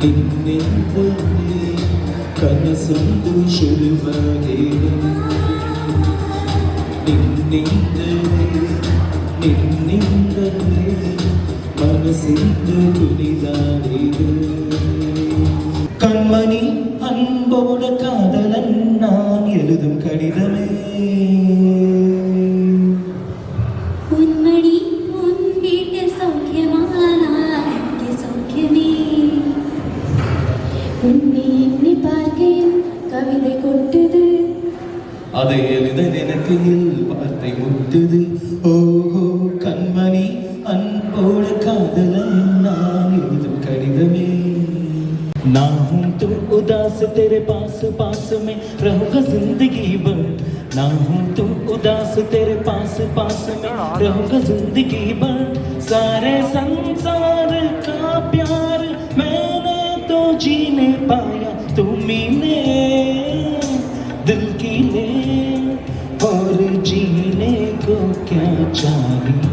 ನಿನ್ನಿಂದಲೇ ಕನಸೊಂದು ಶುರುವಾಗಿದೆ ನಿನ್ನಿಂದಲೇ மனசிந்து துணிதாடிது கண்மணி அன்போட காதலன் நான் எழுதும் கடிதமே உன்மடி உன் வீட்டு சௌக்கியமானாலே சௌக்கியமே உன்னை எண்ணி பார்க்கையில் கவிதை கொட்டுது அதை எழுத நினைக்கையில் வார்த்தை முட்டுது ஓஹோ கண்மணி अनपोड़ कादलन नाम युद्ध कड़िद में ना हूँ तो उदास तेरे पास पास में रहूँगा जिंदगी भर ना हूँ तो उदास तेरे पास पास में रहूँगा जिंदगी भर सारे संसार का प्यार मैंने तो जीने पाया तुम्ही ने दिल की ले और जीने को क्या चाहिए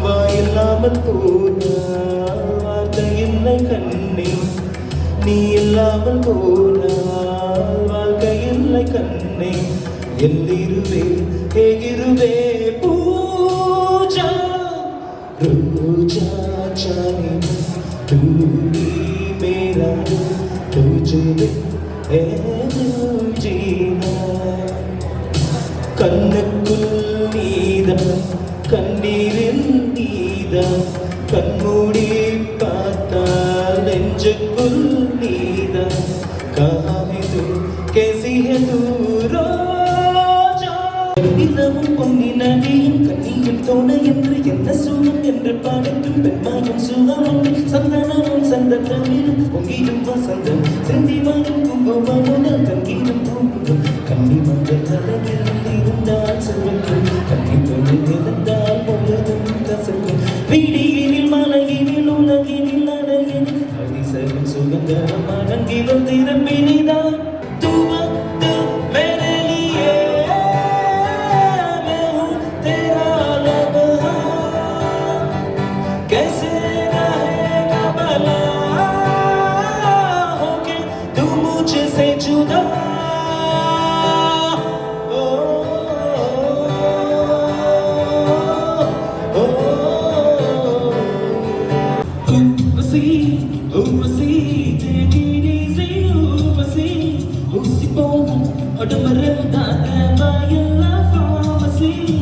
வாயில்லாமல் போனால் வார்த்தை இல்லை கண்ணே நீ இல்லாமல் போனால் வாழ்க்கை இல்லை கண்ணே எல்லிருவே எகிருவே பூஜா ரோஜா जाने तू ही मेरा तुझे है जीना கண்ணுக்குள் நீதான் கண்ணீரில் நீதான் கண்மூடி பார்த்தால் நெஞ்சுக்குள் நீதான் காஹிது कैसी है तू रोजा நிலவும் பொன்னி நதியும் கண்ணீரும் தோண என்று என்ன சூழம் என்று பாடட்டும் பெண்மாயும் சுகமும் சந்தனமும் சந்தனமிடும் பொங்கிடும் வசந்தம் சிந்திவாயும் குங்குமமுடல் தங்கீரும் தூங்கும் கண்ணி மங்கள் தலையில்